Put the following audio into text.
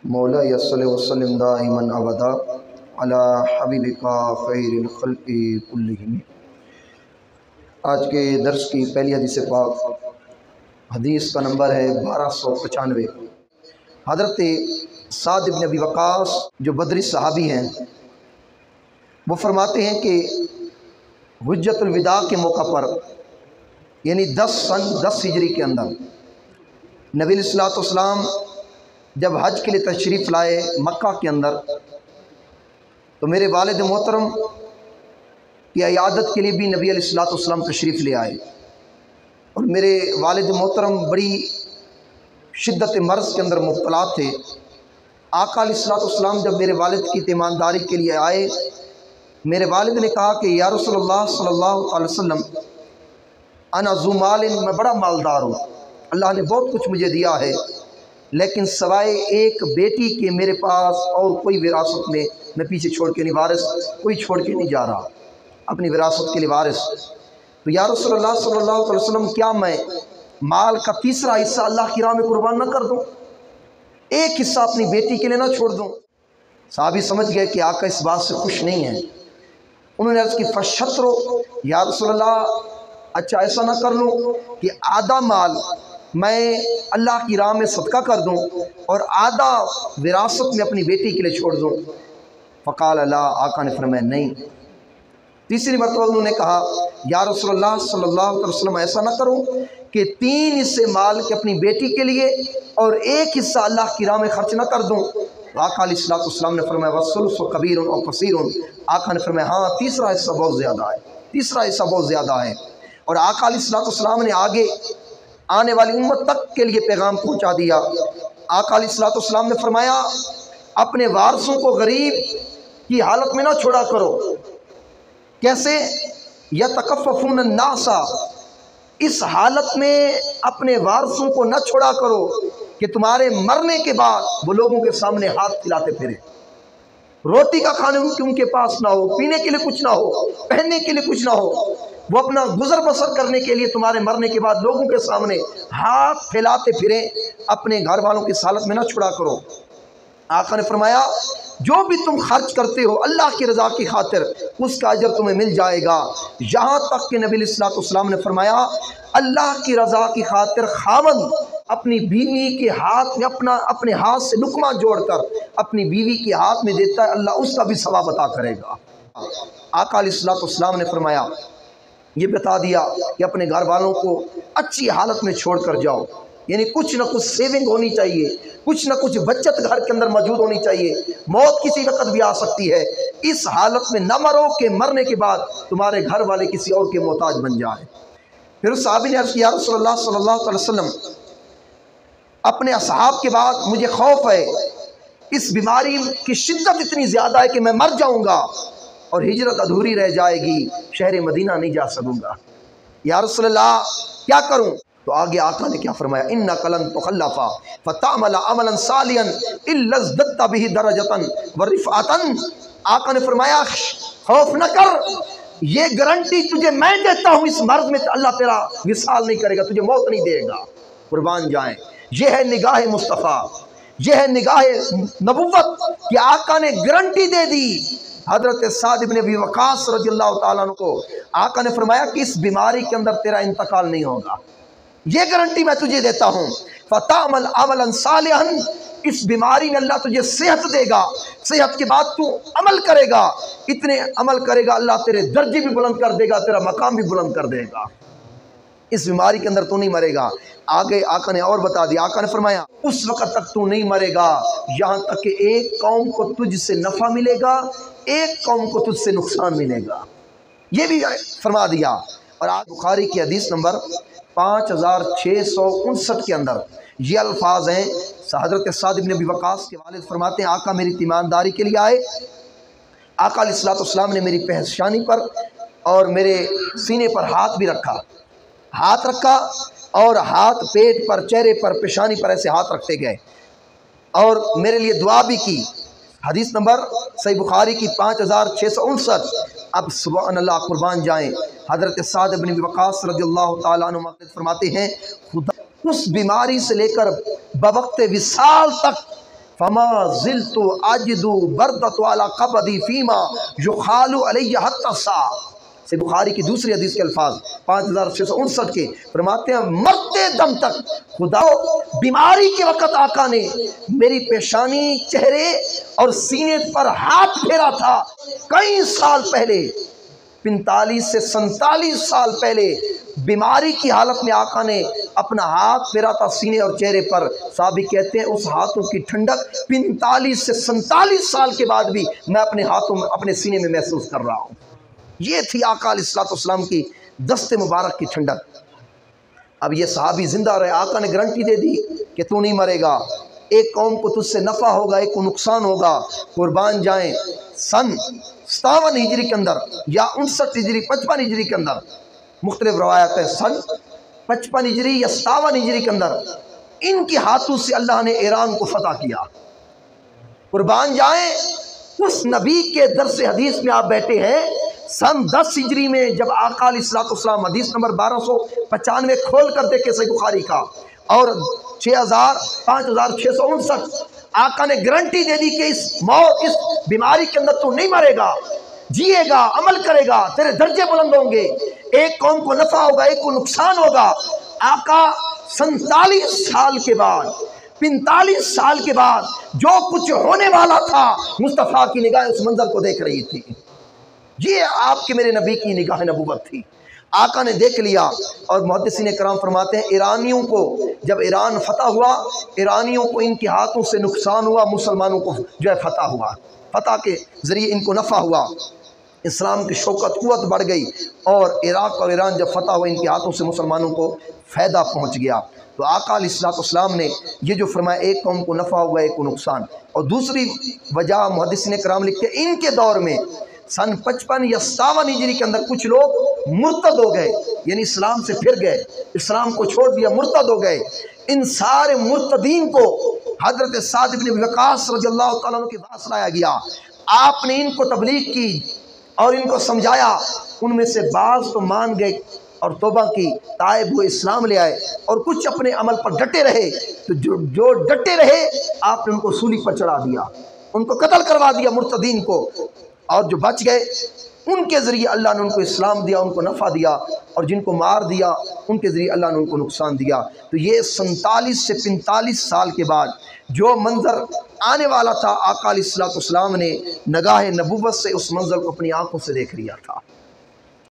مولا یصلی وسلم دائما ابدا علی حبیبکا خیر الخلق کلہم۔ آج کے درس کی پہلی حدیث پاک، حدیث کا نمبر ہے 1295۔ حضرت سعد بن ابی وقاص جو بدری صحابی ہیں، وہ فرماتے ہیں کہ حجۃ الوداع کے موقع پر، یعنی 10 ہجری کے اندر، نبی علیہ الصلوۃ والسلام جب حج کے لیے تشریف لائے مکہ کے اندر، تو میرے والد محترم کی عیادت کے لیے بھی نبی علیہ الصلوۃ والسلام تشریف لے آئے، اور میرے والد محترم بڑی شدت مرض کے اندر مبتلا تھے۔ آقا علیہ الصلوۃ والسلام جب میرے والد کی تیمانداری کے لیے آئے، میرے والد نے کہا کہ یا رسول اللہ صلی اللہ علیہ وسلم، انا ذو مال، میں بڑا مالدار ہوں، اللہ نے بہت کچھ مجھے دیا ہے، لیکن سوائے ایک بیٹی کے میرے پاس اور کوئی وراثت میں پیچھے چھوڑ کے نہیں، وارث کوئی چھوڑ کے نہیں جا رہا اپنی وراثت کے لیے وارث۔ تو یا رسول اللہ صلی اللہ علیہ وسلم، کیا میں مال کا تیسرا حصہ اللہ کی راہ میں قربان نہ کر دوں، ایک حصہ اپنی بیٹی کے لیے نہ چھوڑ دوں؟ صحابی سمجھ گئے کہ آقا اس بات سے خوش نہیں ہیں۔ انہوں نے عرض کی فشطرو، یا رسول اللہ اچھا ایسا نہ کر لوں کہ آدھا مال میں اللہ کی راہ میں صدقہ کر دوں اور آدھا وراثت میں اپنی بیٹی کے لیے چھوڑ دوں؟ فقال اللہ، آقا نے فرمایا نہیں۔ تیسری مرتبہ انہوں نے کہا یا رسول اللہ صلی اللہ علیہ وسلم، ایسا نہ کروں کہ 3 حصے مال کے اپنی بیٹی کے لیے اور ایک حصہ اللہ کی راہ میں خرچ نہ کر دوں؟ آقا علیہ الصلوۃ والسلام نے فرمایا والثلث کبیر و کثیر، آقا نے فرمایا ہاں تیسرا حصہ بہت زیادہ ہے، تیسرا حصہ بہت زیادہ ہے۔ اور آقا علیہ الصلوۃ والسلام نے آگے آنے والی امت تک کے لیے پیغام پہنچا دیا۔ آقا علیہ الصلوۃ والسلام نے فرمایا اپنے وارثوں کو غریب کی حالت میں نہ چھوڑا کرو۔ کیسے؟ یتکففون الناس، اس حالت میں اپنے وارثوں کو نہ چھوڑا کرو کہ تمہارے مرنے کے بعد وہ لوگوں کے سامنے ہاتھ پھیلاتے پھرے، روٹی کا کھانے ان کے پاس نہ ہو، پینے کے لیے کچھ نہ ہو، پہننے کے لیے کچھ نہ ہو، وہ اپنا گزر بسر کرنے کے لیے تمہارے مرنے کے بعد لوگوں کے سامنے ہاتھ پھیلاتے پھریں، اپنے گھر والوں کی حالت میں نہ چھڑا کرو۔ آقا نے فرمایا جو بھی تم خرچ کرتے ہو اللہ کی رضا کی خاطر، اس کا اجر تمہیں مل جائے گا۔ یہاں تک کہ نبی علیہ الصلوۃ والسلام نے فرمایا اللہ کی رضا کی خاطر خاوند اپنی بیوی کے ہاتھ میں اپنے ہاتھ سے لقمہ جوڑ کر اپنی بیوی کے ہاتھ میں دیتا ہے، اللہ اس کا بھی ثواب عطا کرے گا۔ آقا علیہ الصلوۃ والسلام نے فرمایا، یہ بتا دیا کہ اپنے گھر والوں کو اچھی حالت میں چھوڑ کر جاؤ، یعنی کچھ نہ کچھ سیونگ ہونی چاہیے، کچھ نہ کچھ بچت گھر کے اندر موجود ہونی چاہیے، موت کسی وقت بھی آ سکتی ہے، اس حالت میں نہ مرو کہ مرنے کے بعد تمہارے گھر والے کسی اور کے محتاج بن جائیں۔ پھر اس صحابی نے عرض کیا رسول اللہ صلی اللہ علیہ وسلم، اپنے اصحاب کے بعد مجھے خوف ہے، اس بیماری کی شدت اتنی زیادہ ہے کہ میں مر جاؤں گا اور ہجرت ادھوری رہ جائے گی، شہر مدینہ نہیں جا سکوں گا، یا رسول اللہ کیا کروں؟ تو آگے آقا نے کیا فرمایا، اِنَّكَ لَن تُخَلَّفَ فَتَعْمَلَ عَمَلًا صَالِحًا إِلَّا ازْدَدْتَ بِهِ دَرَجَةً وَرِفْعَةً۔ آقا نے فرمایا خوف نہ کر، یہ گارنٹی تجھے میں دیتا ہوں، اس مرض میں اللہ تیرا وصال نہیں کرے گا، تجھے موت نہیں دے گا، قربان جائیں۔ یہ ہے نگاہ مصطفیٰ، یہ ہے نگاہ نبوت کہ آقا نے گارنٹی دے دی حضرت سعد بن ابی وقاص رضی اللہ تعالیٰ عنہ کو۔ آقا نے فرمایا کہ اس بیماری کے اندر تیرا انتقال نہیں ہوگا، یہ گارنٹی میں تجھے دیتا ہوں۔ فَتَعْمَلْ عَمَلًا صَالِحًا، اس بیماری میں اللہ تجھے صحت دے گا، صحت کے بعد تو عمل کرے گا، اتنے عمل کرے گا اللہ تیرے درجے بھی بلند کر دے گا، تیرا مقام بھی بلند کر دے گا، اس بیماری کے اندر تو نہیں مرے گا۔ آگے آقا نے اور بتا دیا، آقا نے فرمایا اس وقت تک تو نہیں مرے گا یہاں تک کہ ایک قوم کو تجھ سے نفع ملے گا، ایک قوم کو تجھ سے نقصان ملے گا، یہ بھی فرما دیا۔ اور آج بخاری کی حدیث نمبر 5659 کے اندر یہ الفاظ ہیں، حضرت سعد بن ابی وقاص کے والد فرماتے ہیں آقا میری تیمانداری کے لیے آئے، آقا علیہ الصلوۃ والسلام نے میری پیشانی پر اور میرے سینے پر ہاتھ بھی رکھا، ہاتھ رکھا اور ہاتھ پیٹ پر، چہرے پر، پیشانی پر ایسے ہاتھ رکھتے گئے اور میرے لیے دعا بھی کی۔ حدیث نمبر صحیح بخاری کی 5659۔ اب سبحان اللہ، قربان جائیں، حضرت سعد بن ابی وقاص رضی اللہ تعالیٰ عنہ فرماتے ہیں خدا اس بیماری سے لے کر بوقت وصال تک فما زلت اجد بردت علی قبضی فیما یخال علی حتی الساعہ، سے بخاری کی دوسری حدیث کے الفاظ 5659 کے، فرماتے ہیں مرتے دم تک خدا بیماری کے وقت آقا نے میری پیشانی، چہرے اور سینے پر ہاتھ پھیرا تھا۔ کئی سال پہلے، 45 سے 47 سال پہلے بیماری کی حالت میں آقا نے اپنا ہاتھ پھیرا تھا سینے اور چہرے پر۔ صحابی کہتے ہیں اس ہاتھوں کی ٹھنڈک 45 سے 47 سال کے بعد بھی میں اپنے ہاتھوں میں، اپنے سینے میں محسوس کر رہا ہوں۔ یہ تھی آقا علیہ السلام کی دست مبارک کی ٹھنڈک۔ اب یہ صحابی زندہ رہے، آقا نے گارنٹی دے دی کہ تو نہیں مرے گا، ایک قوم کو تجھ سے نفع ہوگا، ایک کو نقصان ہوگا۔ قربان جائیں، سن 57 ہجری کے اندر یا 59 ہجری 55 ہجری کے اندر، مختلف روایت ہے، سن 55 ہجری یا 57 ہجری کے اندر ان کے ہاتھوں سے اللہ نے ایران کو فتح کیا۔ قربان جائیں، اس نبی کے درس حدیث میں آپ بیٹھے ہیں۔ سن 10 ہجری میں جب آقا علیہ السلام حدیث نمبر 1295 کھول کر دیکھے صحیح بخاری کا، اور 5659 آقا نے گارنٹی دے دی کہ اس موت، اس بیماری کے اندر تو نہیں مرے گا، جیے گا، عمل کرے گا، تیرے درجے بلند ہوں گے، ایک قوم کو نفع ہوگا، ایک کو نقصان ہوگا۔ آقا 47 سال کے بعد، 45 سال کے بعد جو کچھ ہونے والا تھا، مصطفیٰ کی نگاہ اس منظر کو دیکھ رہی تھی۔ یہ آپ کے میرے نبی کی نگاہ نبوت تھی۔ آقا نے دیکھ لیا، اور محدثین کرام فرماتے ہیں ایرانیوں کو جب ایران فتح ہوا، ایرانیوں کو ان کے ہاتھوں سے نقصان ہوا، مسلمانوں کو جو ہے فتح ہوا، فتح کے ذریعے ان کو نفع ہوا، اسلام کی شوکت قوت بڑھ گئی، اور عراق اور ایران جب فتح ہوا ان کے ہاتھوں سے مسلمانوں کو فائدہ پہنچ گیا۔ تو آقا علیہ السلام نے یہ جو فرمایا ایک قوم کو نفع ہوا، ایک کو نقصان۔ اور دوسری وجہ محدثین کرام لکھتے ہیں ان کے دور میں سن 55 یا 57 ہجری کے اندر کچھ لوگ مرتد ہو گئے، یعنی اسلام سے پھر گئے، اسلام کو چھوڑ دیا، مرتد ہو گئے۔ ان سارے مرتدین کو حضرت سعد بن ابی وقاص رضی اللہ تعالیٰ عنہ کے پاس لایا گیا۔ آپ نے ان کو تبلیغ کی اور ان کو سمجھایا، ان میں سے بعض تو مان گئے اور توبہ کی، تائب ہوئے، اسلام لے آئے، اور کچھ اپنے عمل پر ڈٹے رہے۔ تو جو ڈٹے رہے آپ نے ان کو سولی پر چڑھا دیا، ان کو قتل کروا دیا مرتدین کو، اور جو بچ گئے ان کے ذریعے اللہ نے ان کو اسلام دیا، ان کو نفع دیا، اور جن کو مار دیا ان کے ذریعے اللہ نے ان کو نقصان دیا۔ تو یہ 47 سے 45 سال کے بعد جو منظر آنے والا تھا، آقا علیہ السلام نے نگاہ نبوت سے اس منظر کو اپنی آنکھوں سے دیکھ لیا تھا۔